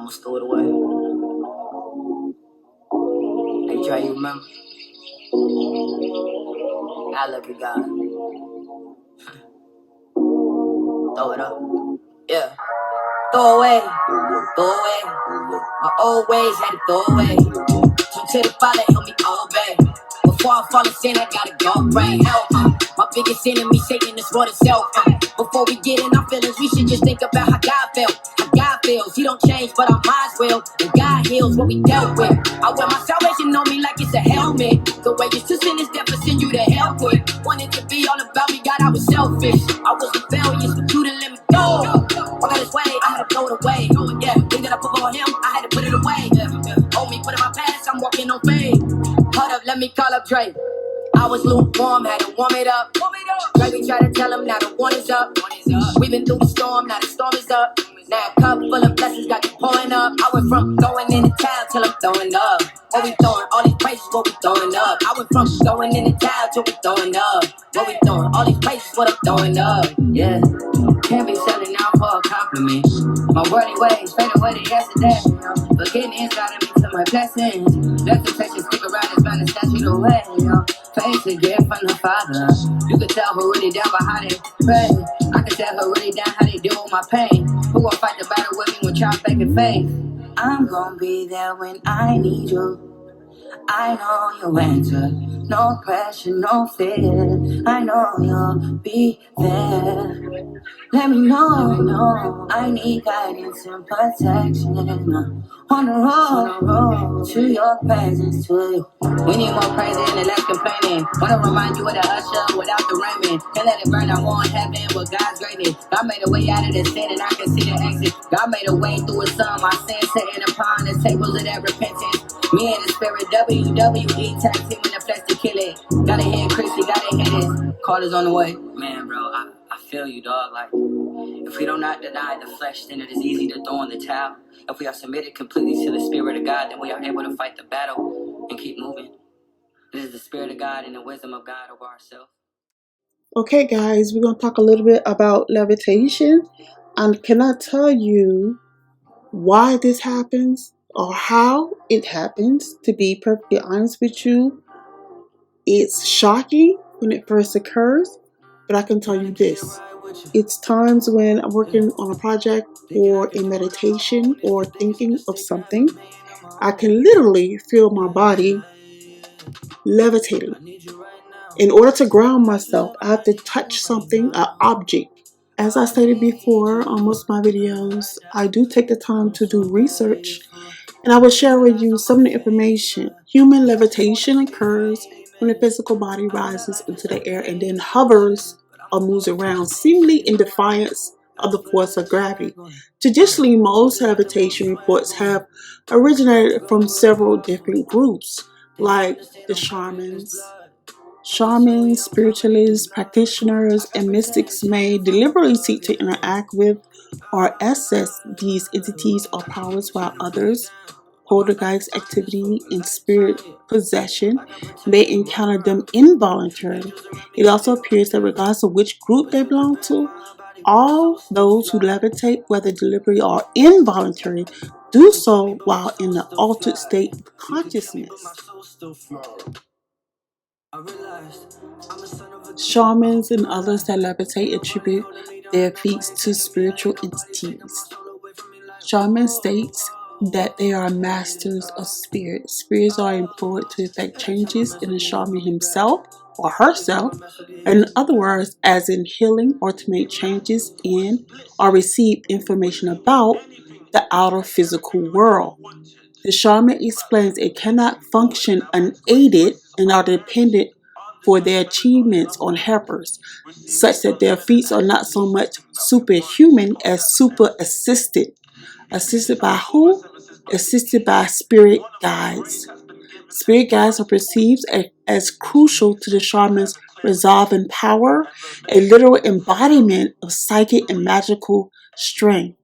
almost threw it away. Hey, Trey, you remember? I look at God. Throw it up. Yeah. Throw away. Throw away. My old ways had to throw away. So to the Father, help me obey. Before I fall in sin, I gotta go pray. Help me. My biggest enemy, Satan, is for the self. Before we get in our feelings, we should just think about how God felt. How God feels. He don't change, but our minds will. And God heals what we dealt with. I wear my salvation on me like it's a helmet. The way you to sin is death to send you to hell quick. Wanted to be all about me, God, I was selfish. I was rebellious, but you didn't let me go. I got his way, I had to throw it away. Yeah, thing that I put on him, I had to put it away. Hold me, put in my past, I'm walking on faith. Hold up, let me call up Drake. I was lukewarm, had to warm it up. Drake, we try to tell him now the one is up. We've been through the storm, now the storm is up. Now a cup full of blessings got me pouring up. I went from throwing in the towel till I'm throwing up. What we throwing? All these praises, what we throwing up. I went from throwing in the towel till we throwing up. What we throwing? All these praises, what I'm throwing up. Yeah. Can't be selling out for a compliment. My worldly ways fade away to yesterday. But getting inside of me to my blessings. Levitation stick around and find a statue away. Face a gift from the Father. You can tell who really down by how they pray. I can tell who really down how they deal with my pain. Who gon' fight the battle with me when trial faking faith? I'm gon' be there when I need you. I know you'll answer. No pressure, no fear. I know you'll be there. Let me know. I need guidance and protection. On the road to your presence, to you. We need more praise and less complaining. Wanna remind you of the usher without the raiment. Can't let it burn, I want heaven with God's greatness. God made a way out of the sin and I can see the exit. God made a way through his son. My sins sitting upon the tables of that repentance. Me and the spirit, WWE, tag team in the flesh to kill it. Gotta hear Chrissy, gotta hear this. Call is on the way. Man, bro, I feel you, dog. Like, if we do not deny the flesh, then it is easy to throw in the towel. If we are submitted completely to the Spirit of God, then we are able to fight the battle and keep moving. It is the Spirit of God and the wisdom of God over ourselves. Okay, guys, we're going to talk a little bit about levitation. And can I tell you why this happens or how it happens? To be perfectly honest with you, it's shocking when it first occurs, but I can tell you this. It's times when I'm working on a project or in meditation or thinking of something, I can literally feel my body levitating. In order to ground myself, I have to touch something, an object. As I stated before on most of my videos, I do take the time to do research, and I will share with you some of the information. Human levitation occurs when the physical body rises into the air and then hovers or moves around, seemingly in defiance of the force of gravity. Traditionally, most levitation reports have originated from several different groups, like the shamans, spiritualists, practitioners, and mystics may deliberately seek to interact with or access these entities or powers, while others, poltergeist activity and spirit possession, may encounter them involuntarily. It also appears that regardless of which group they belong to, all those who levitate, whether deliberately or involuntary, do so while in the altered state of consciousness. Shamans and others that levitate attribute their feats to spiritual entities. Shaman states that they are masters of spirits. Spirits are employed to effect changes in the shaman himself or herself. In other words, as in healing, or to make changes in or receive information about the outer physical world. The shaman explains it cannot function unaided and are dependent for their achievements on helpers, such that their feats are not so much superhuman as super assisted. Assisted by who? Assisted by spirit guides. Spirit guides are perceived as crucial to the shaman's resolve and power, a literal embodiment of psychic and magical strength.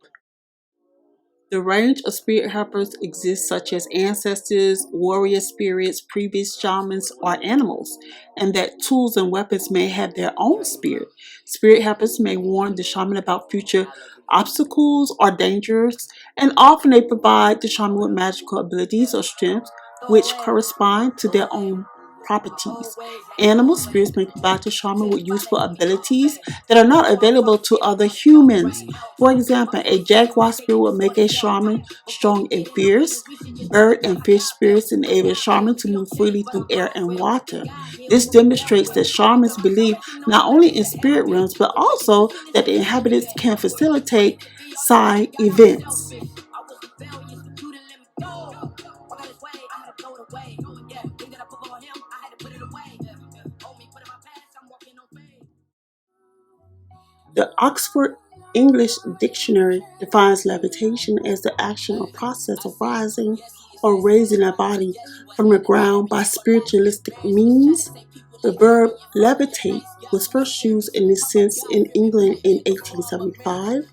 The range of spirit helpers exists such as ancestors, warrior spirits, previous shamans, or animals, and that tools and weapons may have their own spirit. Spirit helpers may warn the shaman about future obstacles or dangers, and often they provide the shaman with magical abilities or strengths which correspond to their own properties. Animal spirits may provide the shaman with useful abilities that are not available to other humans. For example, a jaguar spirit will make a shaman strong and fierce. Bird and fish spirits enable a shaman to move freely through air and water. This demonstrates that shamans believe not only in spirit realms, but also that the inhabitants can facilitate side events. The Oxford English Dictionary defines levitation as the action or process of rising or raising a body from the ground by spiritualistic means. The verb levitate was first used in this sense in England in 1875.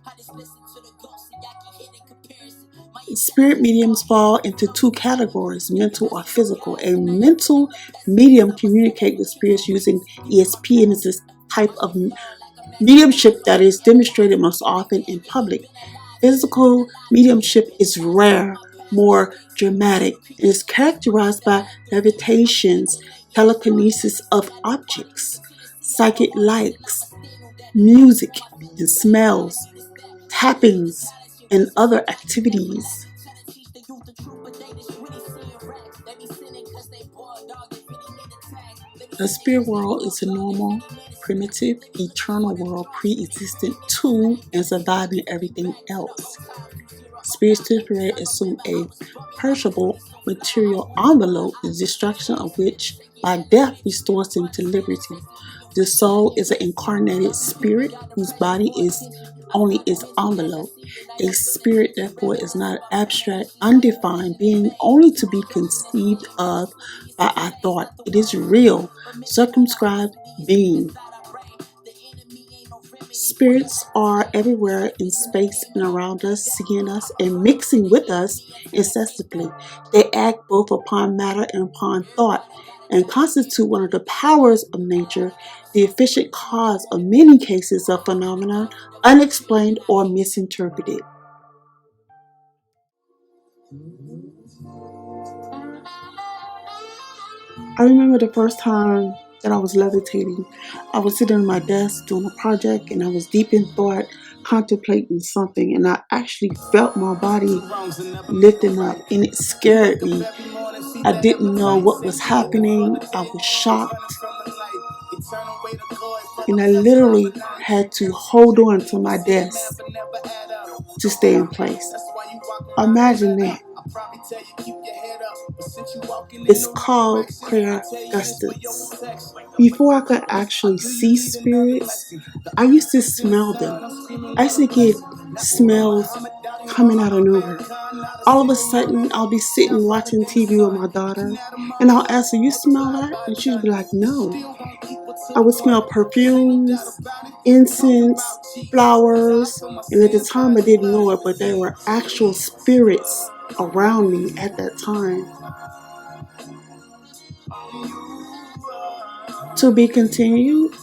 Spirit mediums fall into two categories, mental or physical. A mental medium communicates with spirits using ESP and is this type of mediumship that is demonstrated most often in public. Physical mediumship is rare, more dramatic, and is characterized by levitations, telekinesis of objects, psychic lights, music and smells, tappings, and other activities. The spirit world is a normal, primitive, eternal world pre-existent to and surviving everything else. Spirits typically assume a perishable material envelope, the destruction of which by death restores them to liberty. The soul is an incarnated spirit whose body is only its envelope. A spirit, therefore, is not abstract, undefined being only to be conceived of by our thought. It is real, circumscribed being. Spirits are everywhere in space and around us, seeing us and mixing with us incessantly. They act both upon matter and upon thought, and constitute one of the powers of nature, the efficient cause of many cases of phenomena unexplained or misinterpreted. I remember the first time that I was levitating. I was sitting at my desk doing a project and I was deep in thought, contemplating something, and I actually felt my body lifting up and it scared me. I didn't know what was happening. I was shocked. And I literally had to hold on to my desk to stay in place. Imagine that. It's called clairgustance. Before I could actually see spirits, I used to smell them. I used to get smells coming out of nowhere. All of a sudden, I'll be sitting watching TV with my daughter, and I'll ask her, "You smell that?" And she'd be like, "No." I would smell perfumes, incense, flowers, and at the time I didn't know it, but there were actual spirits around me at that time. To be continued.